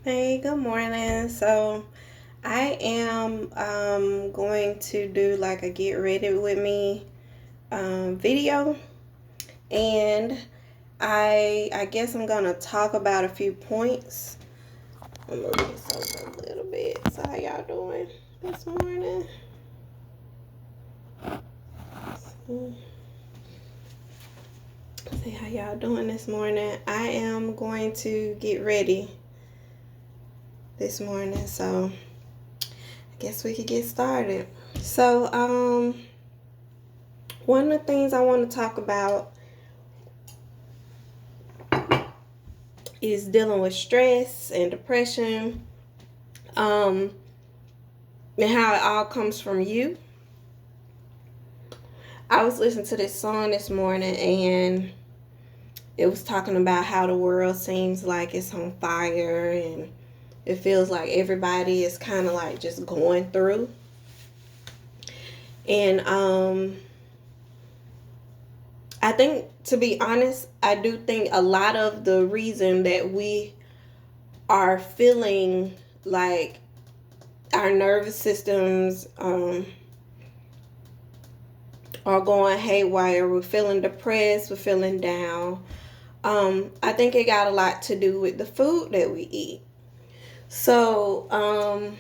Hey, good morning. So I am going to do like a get ready with me video, and I guess I'm gonna talk about a few points. I'm gonna move this over a little bit. So how y'all doing this morning? See how y'all doing this morning. I am going to get ready this morning, so I guess we could get started. So one of the things I want to talk about is dealing with stress and depression, and how it all comes from you. I was listening to this song this morning, and it was talking about how the world seems like it's on fire, and it feels like everybody is kind of like just going through. And I think, to be honest, I do think a lot of the reason that we are feeling like our nervous systems are going haywire, we're feeling depressed, we're feeling down, I think it got a lot to do with the food that we eat. So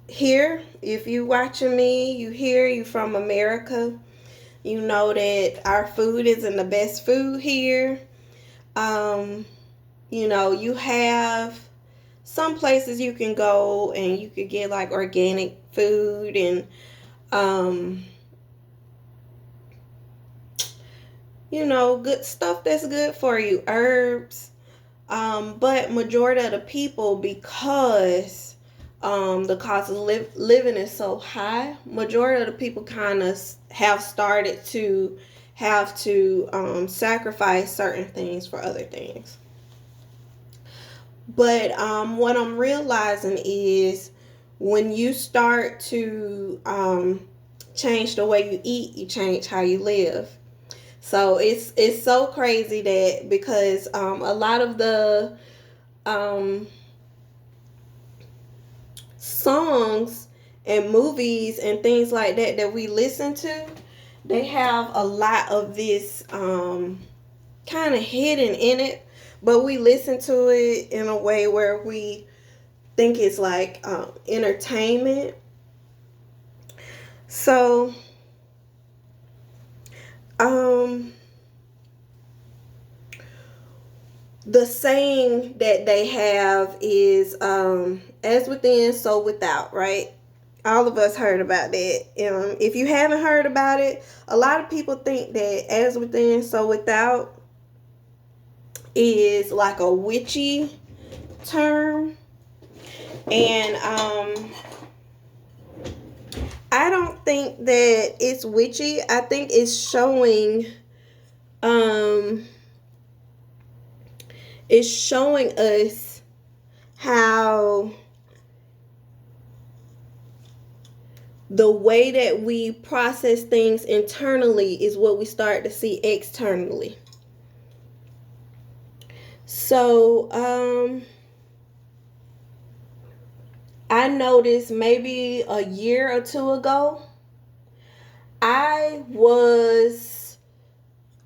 here, if you watching me, you from America, you know that our food isn't the best food here. You have some places you can go and you could get like organic food and good stuff that's good for you, herbs. But majority of the people, because the cost of living is so high, majority of the people kind of have started to have to sacrifice certain things for other things. But what I'm realizing is when you start to change the way you eat, you change how you live. So it's so crazy that because a lot of the songs and movies and things like that we listen to, they have a lot of this kind of hidden in it, but we listen to it in a way where we think it's like entertainment. So the saying that they have is as within, so without, right? All of us heard about that. If you haven't heard about it, a lot of people think that as within, so without is like a witchy term. And I don't think that it's witchy. I think it's showing us how the way that we process things internally is what we start to see externally. So I noticed maybe a year or two ago, I was,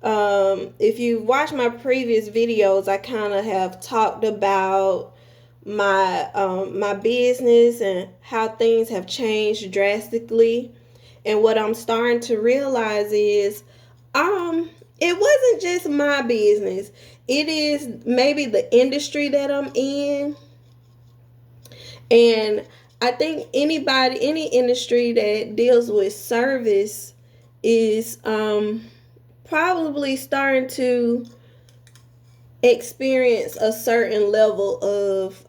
if you watch my previous videos, I kind of have talked about my business and how things have changed drastically. And what I'm starting to realize is it wasn't just my business. It is maybe the industry that I'm in. And I think any industry that deals with service is probably starting to experience a certain level of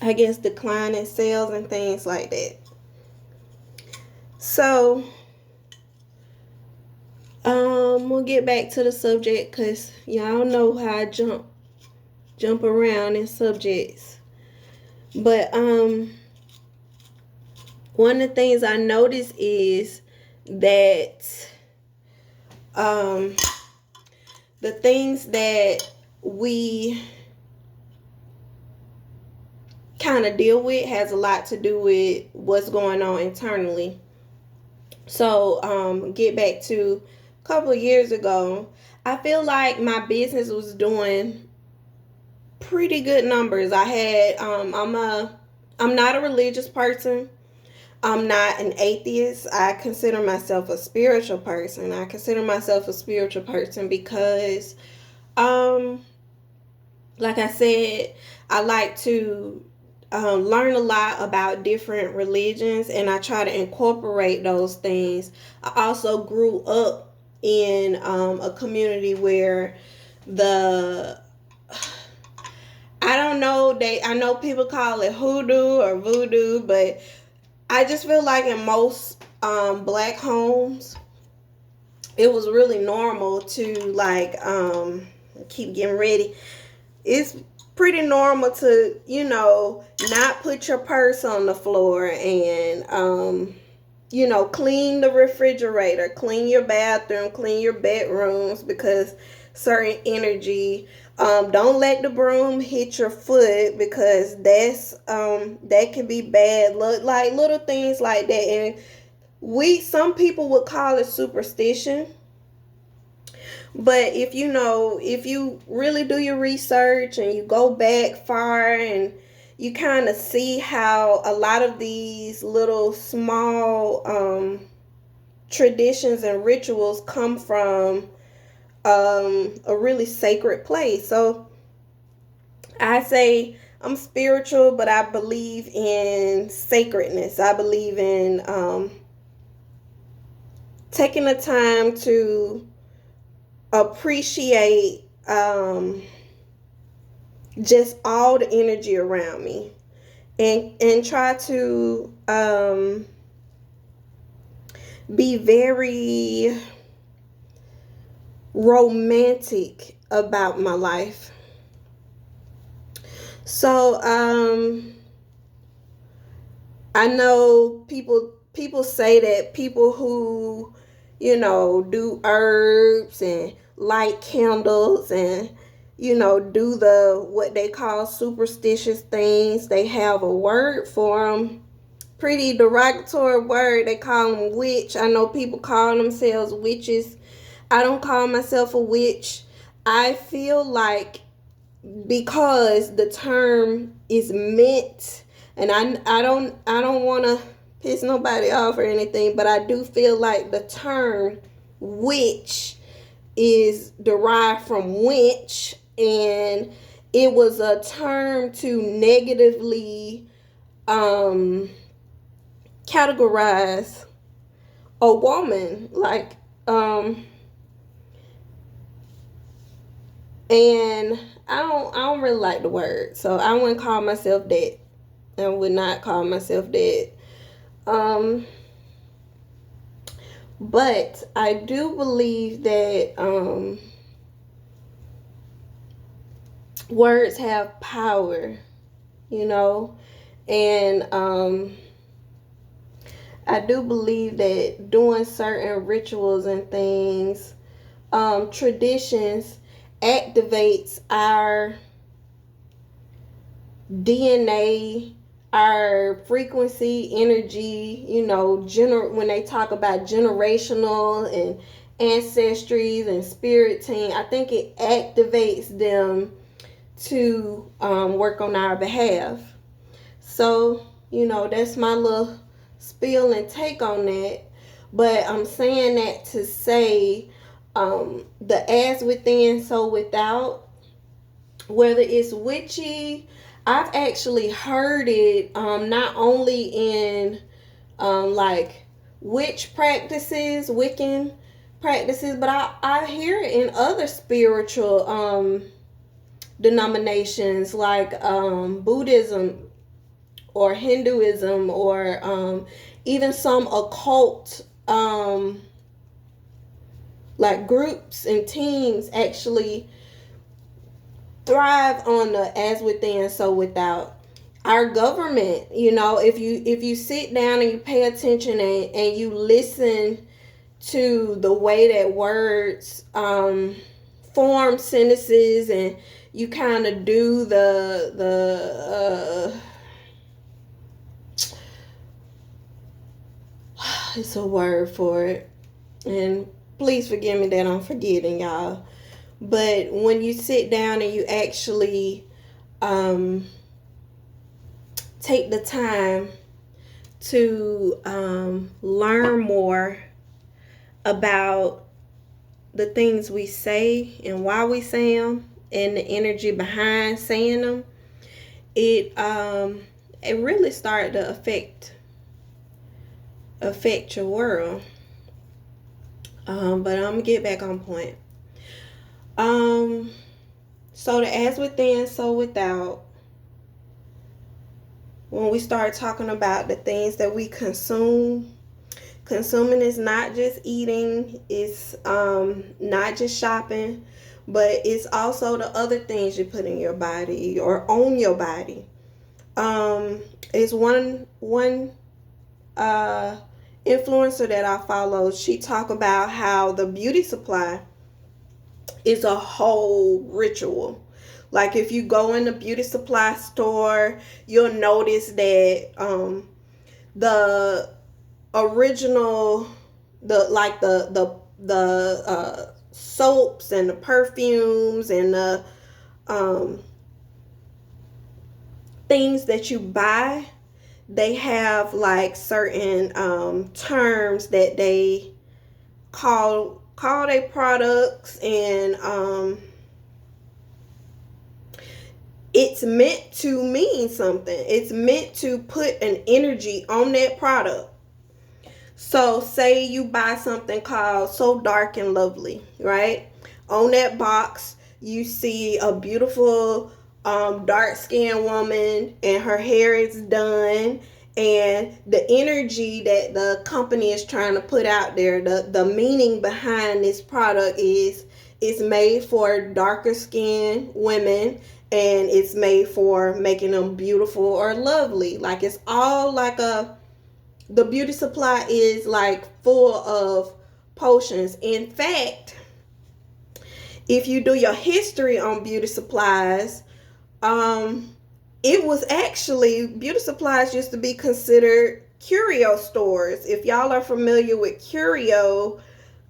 I guess decline in sales and things like that. So we'll get back to the subject, because y'all know how I jump around in subjects. But one of the things I noticed is that the things that we kind of deal with has a lot to do with what's going on internally. So get back to a couple of years ago, I feel like my business was doing pretty good numbers. I'm not a religious person. I'm not an atheist. I consider myself a spiritual person. I consider myself a spiritual person because like I said, I like to learn a lot about different religions, and I try to incorporate those things. I also grew up in a community where the I don't know, I know people call it hoodoo or voodoo, but I just feel like in most black homes, it was really normal to keep getting ready. It's pretty normal to, not put your purse on the floor and, clean the refrigerator, clean your bathroom, clean your bedrooms because certain energy. Don't let the broom hit your foot because that can be bad. Like little things like that. And some people would call it superstition. But if you really do your research and you go back far and you kind of see how a lot of these little small traditions and rituals come from a really sacred place. So I say I'm spiritual, but I believe in sacredness. I believe in taking the time to appreciate just all the energy around me and try to be very romantic about my life. So I know people say that people who do herbs and light candles and do what they call superstitious things, they have a word for them, pretty derogatory word. They call them witch. I know people call themselves witches. I don't call myself a witch. I feel like because the term is meant, and I don't want to piss nobody off or anything, but I do feel like the term witch is derived from winch, and it was a term to negatively categorize a woman, and I don't really like the word, so I wouldn't call myself that. I would not call myself that. But I do believe that words have power, and I do believe that doing certain rituals and things, traditions, activates our DNA, our frequency, energy, when they talk about generational and ancestries and spirit team, I think it activates them to work on our behalf. So, that's my little spiel and take on that. But I'm saying that to say the as within, so without, whether it's witchy, I've actually heard it not only in witch practices, Wiccan practices, but I hear it in other spiritual denominations like Buddhism or Hinduism or even some occult groups and teams actually thrive on the as within, so without. Our government, if you sit down and you pay attention and you listen to the way that words form sentences, and you kind of do the it's a word for it, and please forgive me that I'm forgetting, y'all. But when you sit down and you actually take the time to learn more about the things we say and why we say them and the energy behind saying them, it really started to affect your world. But I'm gonna get back on point. So the as within, so without. When we start talking about the things that we consume, consuming is not just eating, it's not just shopping, but it's also the other things you put in your body or on your body. It's one influencer that I follow. She talk about how the beauty supply is a whole ritual. Like if you go in the beauty supply store, you'll notice that the original, the soaps and the perfumes and the things that you buy, they have like certain terms that they call their products, and it's meant to mean something. It's meant to put an energy on that product. So say you buy something called So Dark and Lovely, right? On that box, you see a beautiful dark-skinned woman, and her hair is done, and the energy that the company is trying to put out there, the meaning behind this product is it's made for darker skinned women, and it's made for making them beautiful or lovely. Like it's all like the beauty supply is like full of potions. In fact, if you do your history on beauty supplies, it was actually, beauty supplies used to be considered curio stores. If y'all are familiar with curio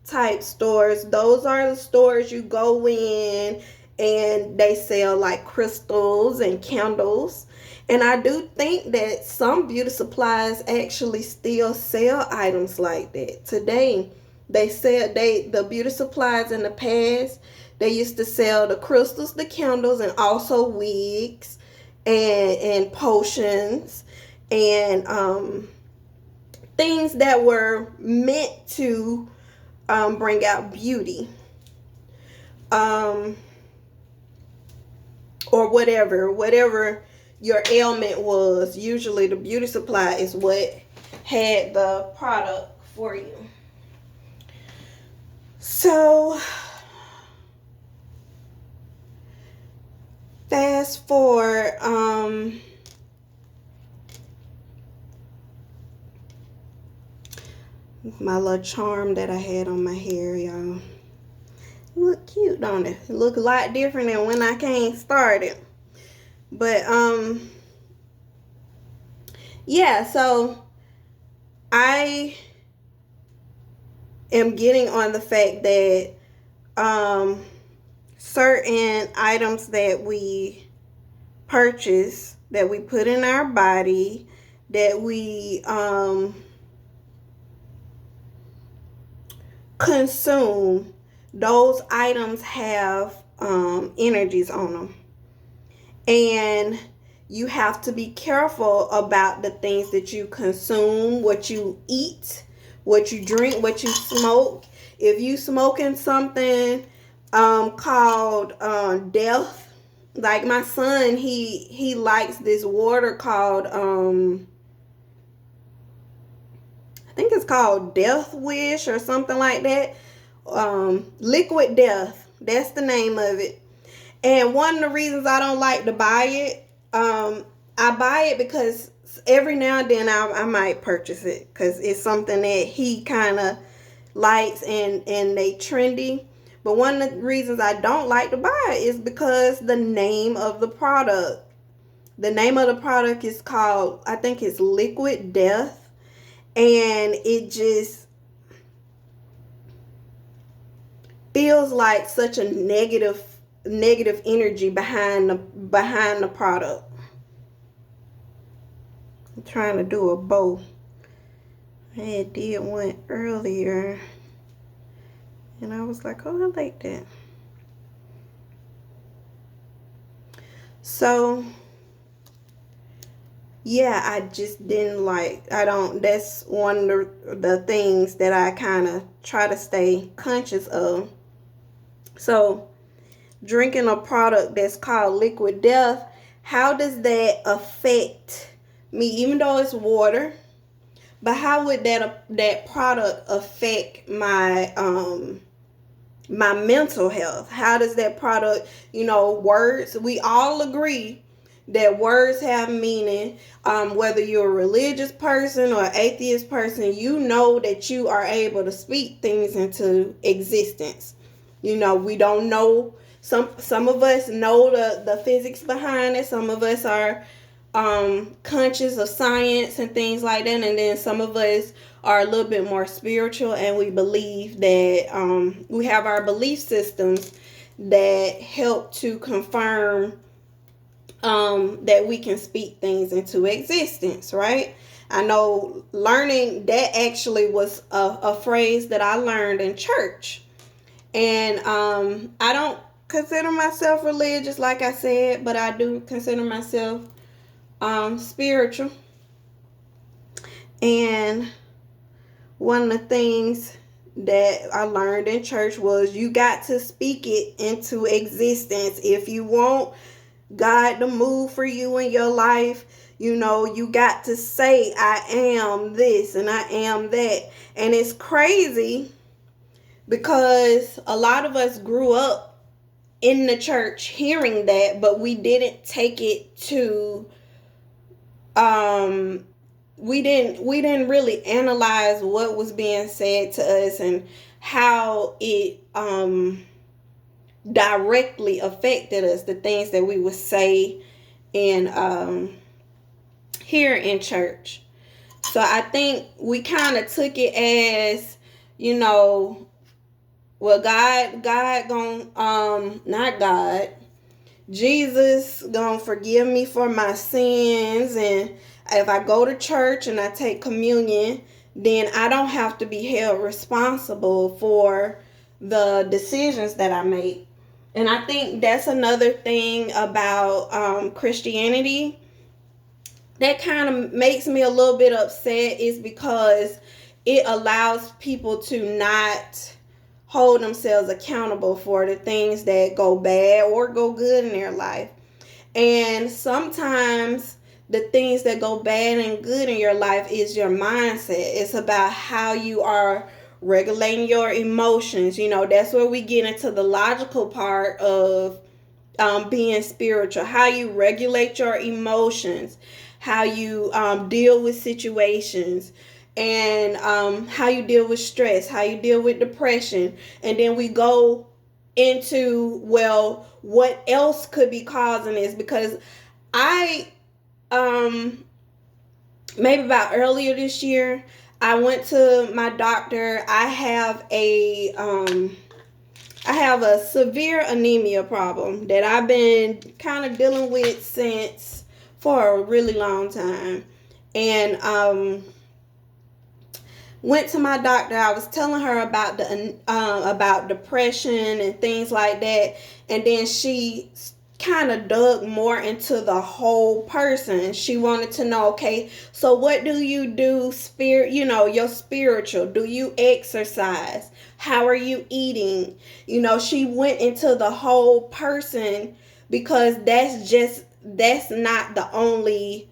type stores, those are the stores you go in and they sell like crystals and candles. And I do think that some beauty supplies actually still sell items like that today. The beauty supplies in the past, they used to sell the crystals, the candles, and also wigs and potions and things that were meant to bring out beauty, or whatever your ailment was. Usually the beauty supply is what had the product for you. So fast forward, my little charm that I had on my hair, y'all. Look cute, don't it? It look a lot different than when I came started. But yeah, so I am getting on the fact that certain items that we purchase, that we put in our body, that we consume, those items have energies on them. And you have to be careful about the things that you consume, what you eat, what you drink, what you smoke. If you smoking something called death, like my son, he likes this water called I think it's called Death Wish or something like that. Liquid Death, that's the name of it. And one of the reasons I don't like to buy it, I buy it because every now and then I might purchase it because it's something that he kind of likes and they trendy. But one of the reasons I don't like to buy it is because the name of the product. The name of the product is called, I think it's Liquid Death. And it just feels like such a negative energy behind the product. I'm trying to do a bow. I did one earlier, and I was like, oh, I like that. So yeah, I just didn't like, that's one of the things that I kind of try to stay conscious of. So drinking a product that's called Liquid Death, how does that affect me? Even though it's water, but how would that product affect my my mental health? How does that product, words, we all agree that words have meaning. Whether you're a religious person or atheist person, you know that you are able to speak things into existence. We don't know, some of us know the physics behind it. Some of us are conscious of science and things like that, and then some of us are a little bit more spiritual, and we believe that we have our belief systems that help to confirm that we can speak things into existence, right? I know learning that actually was a phrase that I learned in church. And I don't consider myself religious, like I said, but I do consider myself spiritual. And one of the things that I learned in church was you got to speak it into existence. If you want God to move for you in your life, you got to say, I am this and I am that. And it's crazy because a lot of us grew up in the church hearing that, but we didn't take it to we didn't really analyze what was being said to us and how it directly affected us, the things that we would say and here in church. So I think we kind of took it as, well, God gon' not God, Jesus gonna forgive me for my sins, and if I go to church and I take communion, then I don't have to be held responsible for the decisions that I make. And I think that's another thing about Christianity that kind of makes me a little bit upset, is because it allows people to not hold themselves accountable for the things that go bad or go good in their life. And sometimes the things that go bad and good in your life is your mindset. It's about how you are regulating your emotions. That's where we get into the logical part of being spiritual. How you regulate your emotions, how you deal with situations, and how you deal with stress, how you deal with depression. And then we go into, well, what else could be causing this? Because I maybe about earlier this year, I went to my doctor. I have a severe anemia problem that I've been kind of dealing with since for a really long time. And went to my doctor. I was telling her about about depression and things like that, and then she kind of dug more into the whole person. She wanted to know, okay, so what do you do your spiritual? Do you exercise? How are you eating? She went into the whole person, because that's not the only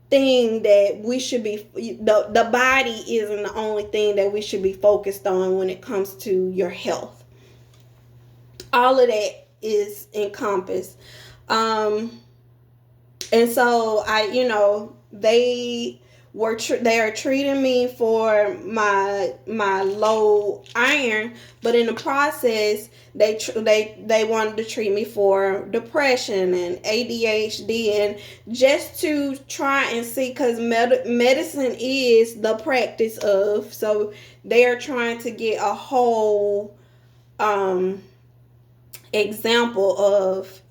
thing that we should be, the body isn't the only thing that we should be focused on when it comes to your health. All of that is encompassed. And so they they are treating me for my low iron, but in the process they wanted to treat me for depression and ADHD, and just to try and see, because medicine is the practice of, so they are trying to get a whole example of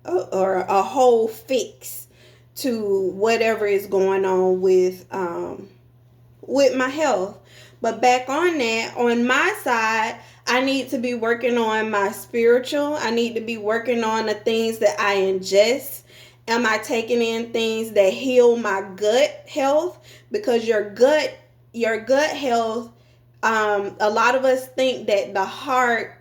or a whole fix to whatever is going on with my health. But back on that, on my side, I need to be working on my spiritual. I need to be working on the things that I ingest. Am I taking in things that heal my gut health? Because your gut health, a lot of us think that the heart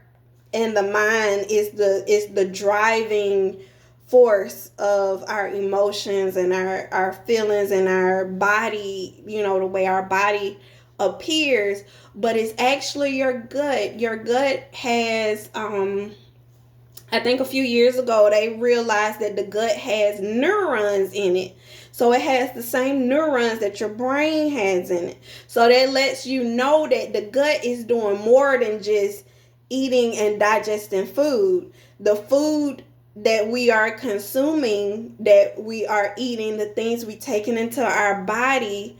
and the mind is the driving force of our emotions and our feelings and our body, the way our body appears. But it's actually your gut. Your gut has I think a few years ago they realized that the gut has neurons in it. So it has the same neurons that your brain has in it. So that lets you know that the gut is doing more than just eating and digesting food. The food that we are consuming, that we are eating, the things we taking into our body,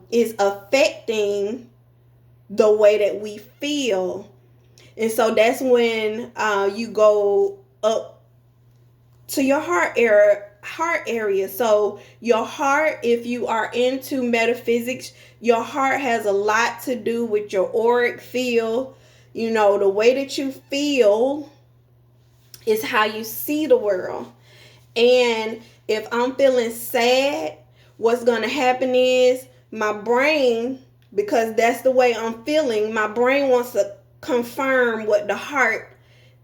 is affecting the way that we feel. And so that's when you go up to your heart area. So your heart, if you are into metaphysics, your heart has a lot to do with your auric field. The way that you feel is how you see the world. And if I'm feeling sad, what's going to happen is my brain, because that's the way I'm feeling, my brain wants to confirm what the heart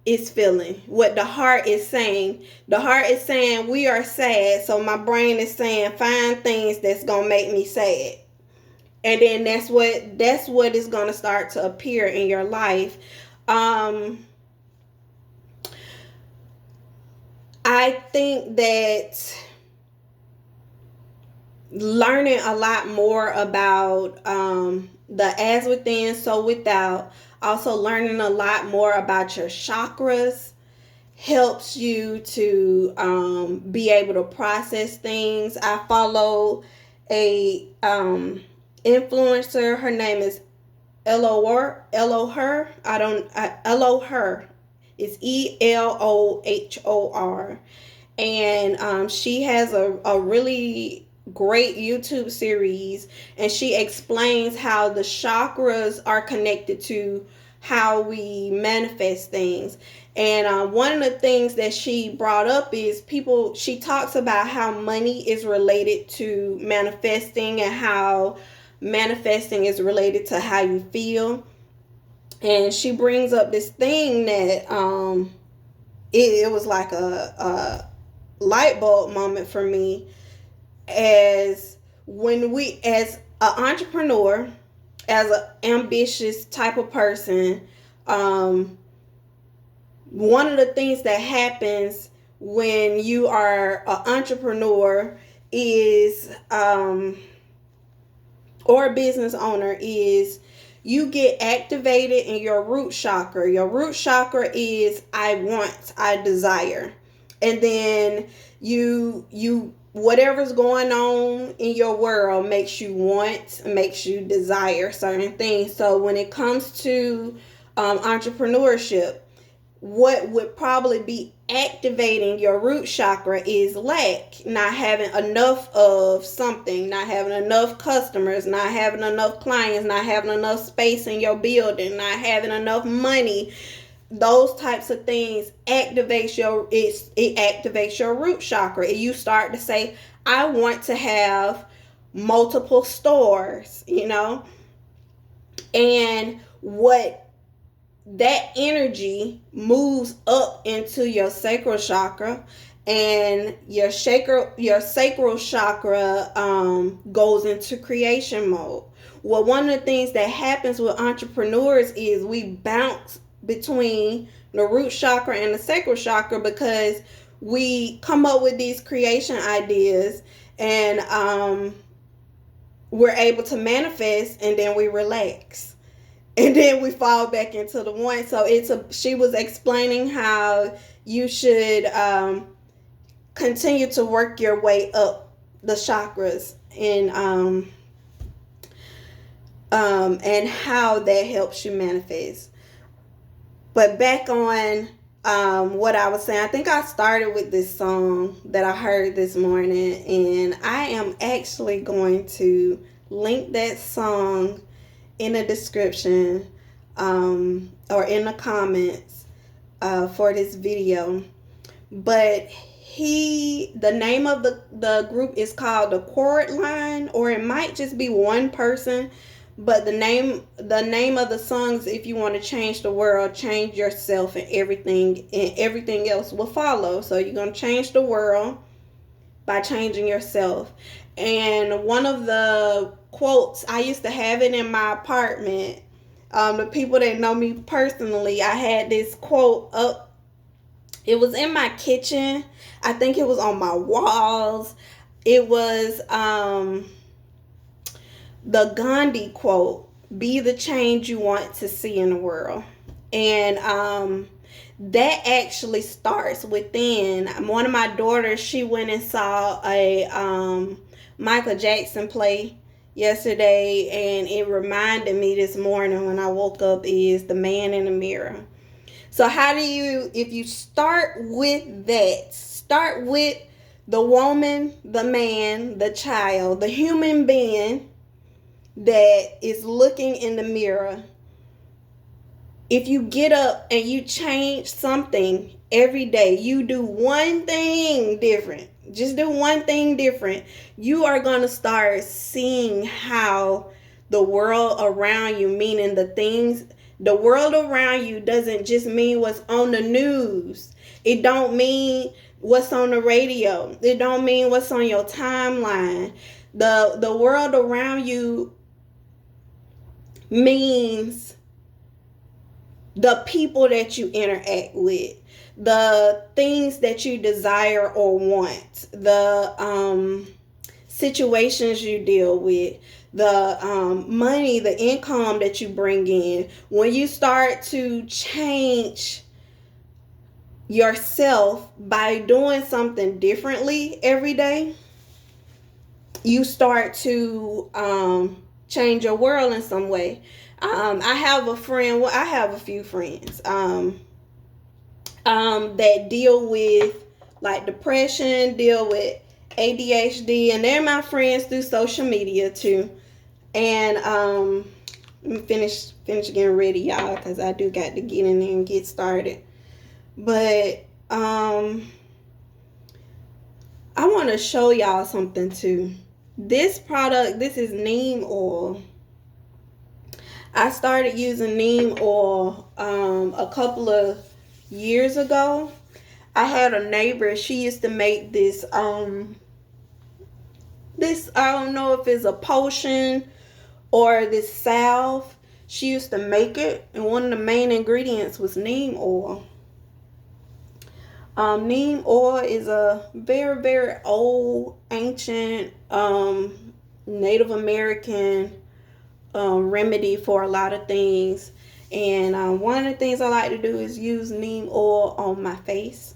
is feeling, what the heart is saying. The heart is saying we are sad, so my brain is saying find things that's going to make me sad. And then that's what is going to start to appear in your life. I think that learning a lot more about the as within, so without, also learning a lot more about your chakras helps you to be able to process things. I follow a influencer. Her name is Elohor. Elohor. It's Elohor. And she has a really great YouTube series, and she explains how the chakras are connected to how we manifest things. And one of the things that she brought up is she talks about how money is related to manifesting, and how manifesting is related to how you feel. And she brings up this thing that it was like a light bulb moment for me, as an entrepreneur, as an ambitious type of person, one of the things that happens when you are an entrepreneur is or a business owner is you get activated in your root chakra. Your root chakra is I want, I desire. And then you whatever's going on in your world makes you want, makes you desire certain things. So when it comes to entrepreneurship, what would probably be activating your root chakra is lack, not having enough of something, not having enough customers, not having enough clients, not having enough space in your building, not having enough money. Those types of things activates it activates your root chakra. And you start to say, I want to have multiple stores, and what that energy moves up into your sacral chakra, and your sacral chakra goes into creation mode. Well, one of the things that happens with entrepreneurs is we bounce between the root chakra and the sacral chakra, because we come up with these creation ideas, and we're able to manifest, and then we relax, and then we fall back into the one. So she was explaining how you should continue to work your way up the chakras, and how that helps you manifest. But back on what I was saying, I think I started with this song that I heard this morning, and I am actually going to link that song in the description or in the comments for this video. But the name of the group is called the Chordline, or it might just be one person. But the name of the songs, if you want to change the world, change yourself, and everything else will follow. So you're going to change the world by changing yourself. And one of the quotes, I used to have it in my apartment. The people that know me personally, I had this quote up. It was in my kitchen. I think it was on my walls. It was the Gandhi quote, "Be the change you want to see in the world." And that actually starts within. One of my daughters, she went and saw a Michael Jackson play yesterday, and it reminded me this morning when I woke up, is the man in the mirror. So how do you, if you start with that, start with the woman, the man, the child, the human being that is looking in the mirror. If you get up and you change something every day, you do one thing different, just do one thing different, you are going to start seeing how the world around you, meaning the world around you doesn't just mean what's on the news. It don't mean what's on the radio. It don't mean what's on your timeline. The world around you means the people that you interact with, the things that you desire or want, the situations you deal with, the money, the income that you bring in. When you start to change yourself by doing something differently every day, you start to change your world in some way. I have a friend, well, I have a few friends that deal with like depression, deal with ADHD, and they're my friends through social media too. And let me finish getting ready, y'all, because I do got to get in there and get started. But I want to show y'all something too. This product, this is neem oil. I started using neem oil a couple of years ago. I had a neighbor, she used to make this I don't know if it's a potion or this salve. She used to make it, and one of the main ingredients was neem oil. Neem oil is a very, very old, ancient Native American remedy for a lot of things. And one of the things I like to do is use neem oil on my face.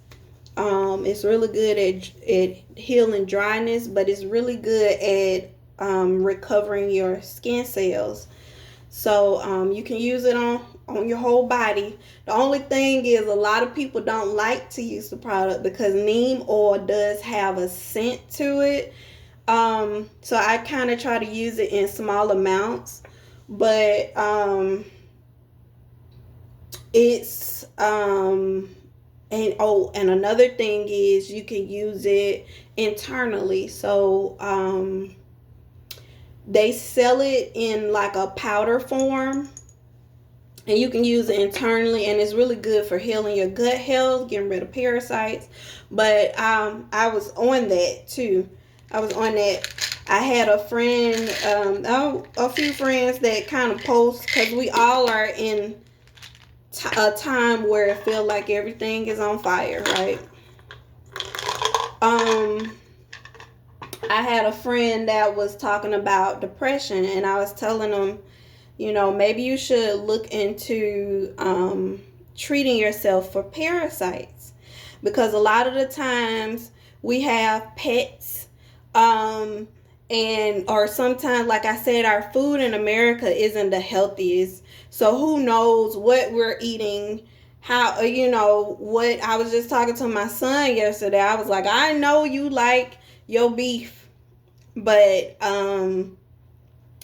It's really good at healing dryness, but it's really good at recovering your skin cells. So you can use it on your whole body. The only thing is, a lot of people don't like to use the product because neem oil does have a scent to it. So I kind of try to use it in small amounts, but it's and another thing is you can use it internally. So they sell it in like a powder form, and you can use it internally, and it's really good for healing your gut health, getting rid of parasites. But I was on that too. I had a friend, a few friends that kind of post, because we all are in a time where it feels like everything is on fire, right? I had a friend that was talking about depression, and I was telling him, maybe you should look into treating yourself for parasites, because a lot of the times we have pets, um, and or sometimes, like I said, our food in America isn't the healthiest. So who knows what we're eating? How, what I was just talking to my son yesterday. I was like, I know you like your beef, but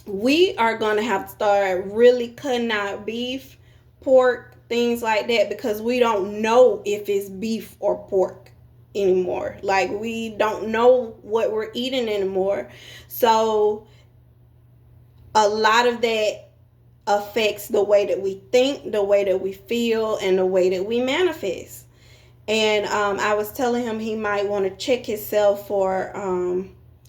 we are gonna have to start really cutting out beef, pork, things like that, because we don't know if it's beef or pork anymore. Like, we don't know what we're eating anymore. So a lot of that affects the way that we think, the way that we feel, and the way that we manifest. And I was telling him he might want to check himself for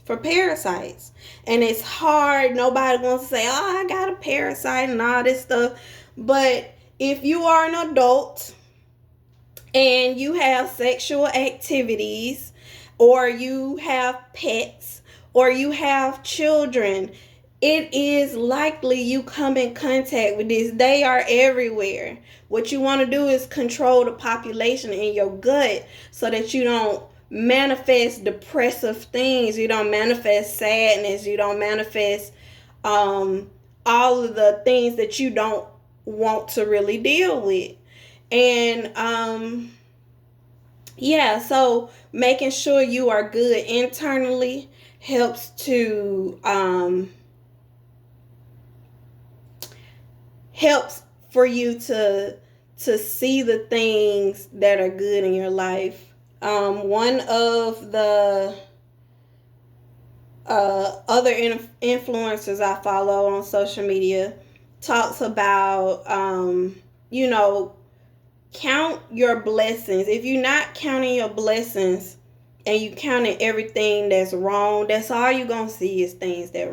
parasites. And it's hard. Nobody wants to say, "Oh, I got a parasite," and all this stuff. But if you are an adult and you have sexual activities, or you have pets, or you have children, it is likely you come in contact with this. They are everywhere. What you want to do is control the population in your gut so that you don't manifest depressive things. You don't manifest sadness. You don't manifest all of the things that you don't want to really deal with. And yeah, so making sure you are good internally helps to helps for you to see the things that are good in your life. One of the other influencers I follow on social media talks about, count your blessings. If you're not counting your blessings and you counting everything that's wrong, that's all you're going to see is things that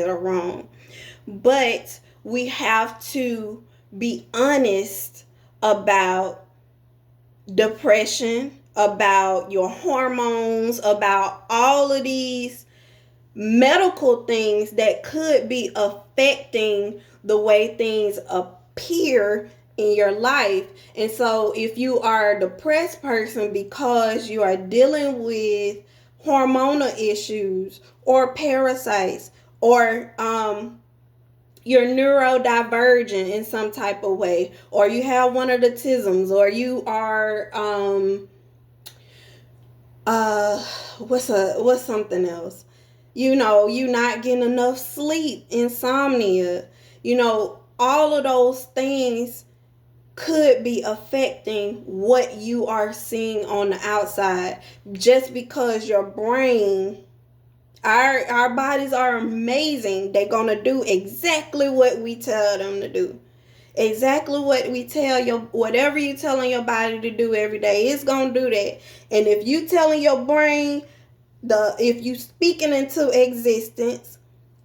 are wrong. But we have to be honest about depression, about your hormones, about all of these medical things that could be affecting the way things appear in your life. And so if you are a depressed person because you are dealing with hormonal issues or parasites, or you're neurodivergent in some type of way, or you have one of the tisms, or you are what's something else, you not getting enough sleep, insomnia, all of those things could be affecting what you are seeing on the outside, just because your brain, our bodies are amazing. They're gonna do exactly what we tell them to do. Exactly what we tell whatever you telling your body to do every day, it's gonna do that. And if you telling your brain, if you speaking into existence,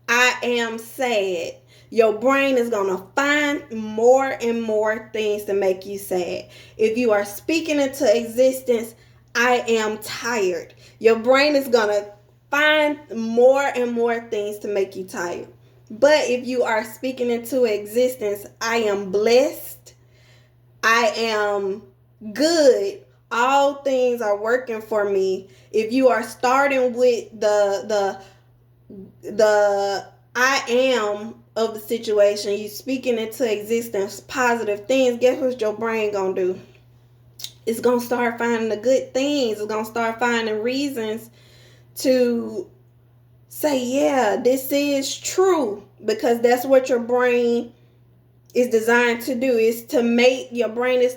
I am sad, your brain is going to find more and more things to make you sad. If you are speaking into existence, I am tired, your brain is going to find more and more things to make you tired. But if you are speaking into existence, I am blessed, I am good, all things are working for me. If you are starting with the I am of the situation, you speaking into existence positive things, guess what your brain gonna do? It's gonna start finding the good things. It's gonna start finding reasons to say, yeah, this is true, because that's what your brain is designed to do. Is to make your brain is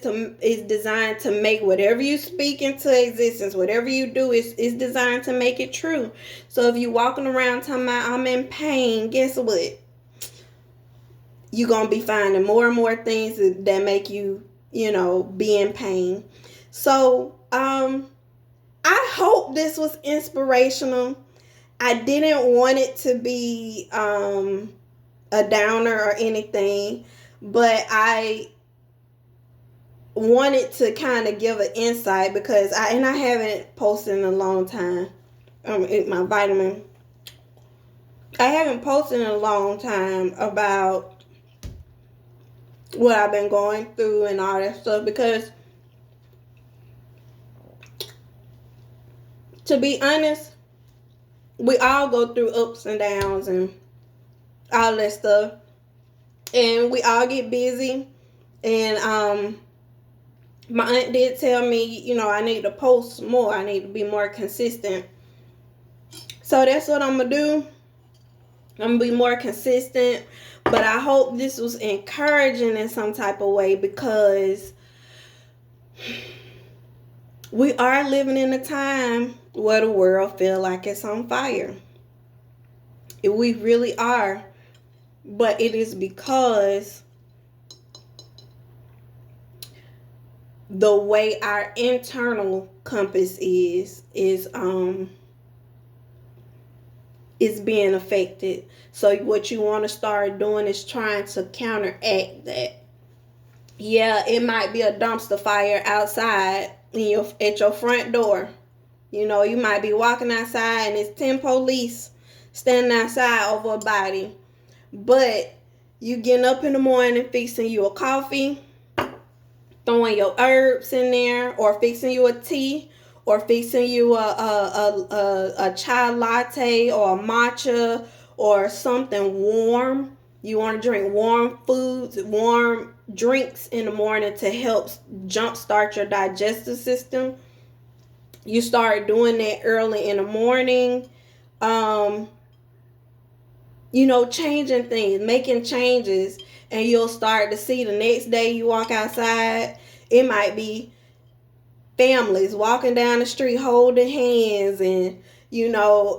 designed to make whatever you speak into existence, whatever you do is designed to make it true. So if you walking around talking about I'm in pain, guess what? You're gonna be finding more and more things that make you, be in pain. So I hope this was inspirational. I didn't want it to be a downer or anything, but I wanted to kind of give an insight, because I haven't posted in a long time. eat my vitamin. I haven't posted in a long time about what I've been going through and all that stuff because, to be honest, we all go through ups and downs and all that stuff, and we all get busy. And my aunt did tell me, I need to post more. I need to be more consistent. So that's what I'm gonna do. I'm gonna be more consistent. But I hope this was encouraging in some type of way, because we are living in a time where the world feels like it's on fire. We really are. But it is because the way our internal compass is being affected. So what you want to start doing is trying to counteract that. Yeah, it might be a dumpster fire outside at your front door. You might be walking outside and it's 10 police standing outside over a body. But you getting up in the morning, fixing you a coffee, throwing your herbs in there, or fixing you a tea, or fixing you a chai latte or a matcha or something warm. You want to drink warm foods, warm drinks in the morning to help jumpstart your digestive system. You start doing that early in the morning. Changing things, making changes, and you'll start to see the next day you walk outside, it might be families walking down the street holding hands, and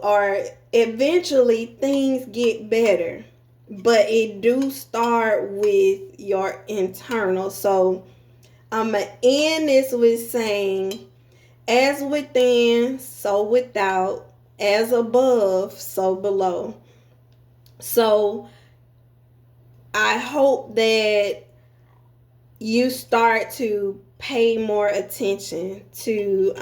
or eventually things get better. But it do start with your internal. So I'm going to end this with saying, as within, so without, as above, so below. So I hope that you start to pay more attention to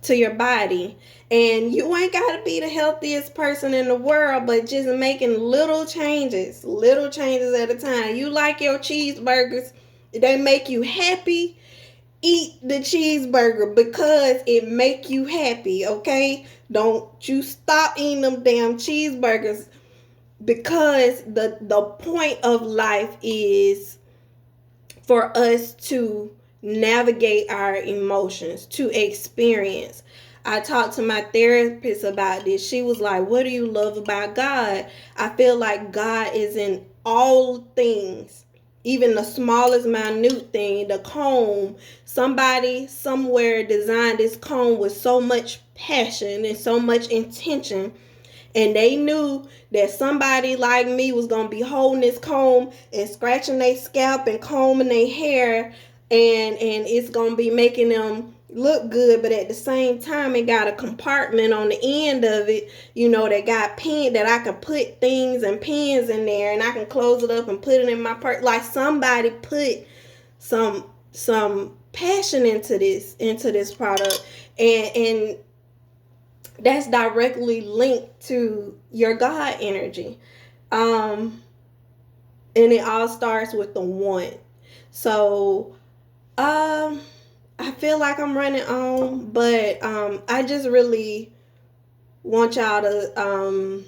your body. And you ain't got to be the healthiest person in the world, but just making little changes at a time. You like your cheeseburgers, they make you happy. Eat the cheeseburger because it make you happy, okay? Don't you stop eating them damn cheeseburgers, because the point of life is for us to navigate our emotions, to experience. I talked to my therapist about this. She was like, what do you love about God? I feel like God is in all things, even the smallest minute thing, the comb. Somebody somewhere designed this comb with so much passion and so much intention, and they knew that somebody like me was going to be holding this comb and scratching their scalp and combing their hair, and it's going to be making them look good. But at the same time, it got a compartment on the end of it, that got pen, that I could put things and pens in there, and I can close it up and put it in my purse. Like somebody put some passion into this product, and that's directly linked to your God energy. And it all starts with the want. So I feel like I'm running on, but I just really want y'all to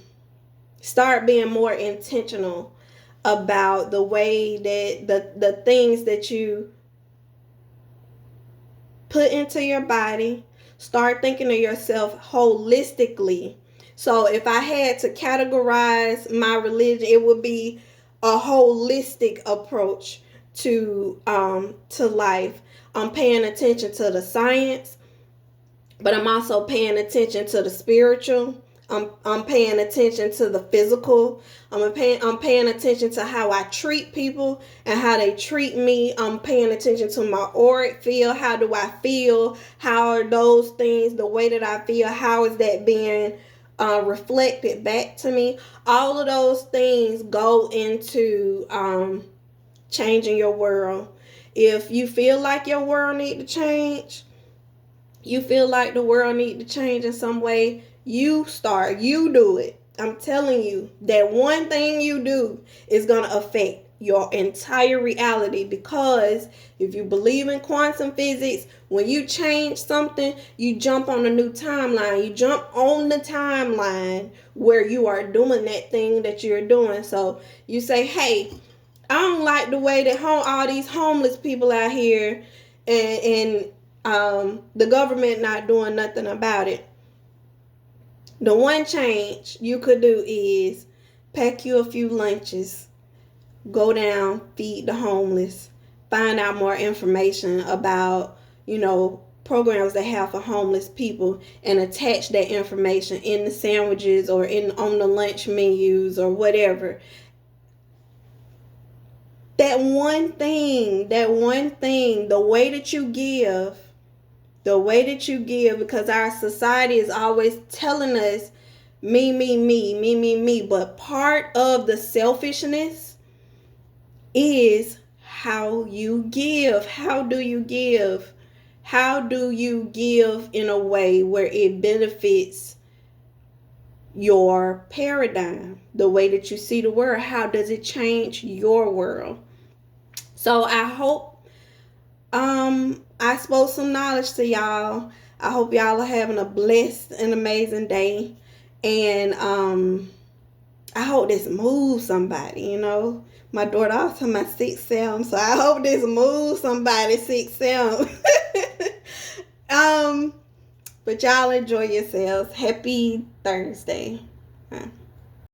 start being more intentional about the way that the things that you put into your body. Start thinking of yourself holistically. So if I had to categorize my religion, it would be a holistic approach to life. I'm paying attention to the science, but I'm also paying attention to the spiritual. I'm paying attention to the physical. I'm paying attention to how I treat people and how they treat me. I'm paying attention to my auric field. How do I feel? How are those things, the way that I feel, how is that being reflected back to me? All of those things go into changing your world. If you feel like your world need to change, You feel like the world need to change in some way, you start, you do it. I'm telling you, that one thing you do is going to affect your entire reality, because if you believe in quantum physics, when you change something, you jump on a new timeline. You jump on the timeline where you are doing that thing that you're doing. So you say, hey, I don't like the way that all these homeless people out here, and the government not doing nothing about it. The one change you could do is pack you a few lunches, go down, feed the homeless, find out more information about, programs they have for homeless people, and attach that information in the sandwiches or on the lunch menus or whatever. That one thing, the way that you give, because our society is always telling us me, me, me, me, me, me. But part of the selfishness is how you give. How do you give? How do you give in a way where it benefits your paradigm, the way that you see the world? How does it change your world? So I hope I spoke some knowledge to y'all. I hope y'all are having a blessed and amazing day. And I hope this moves somebody. My daughter also talking about 6'7", so I hope this moves somebody 6'7". But y'all enjoy yourselves. Happy Thursday.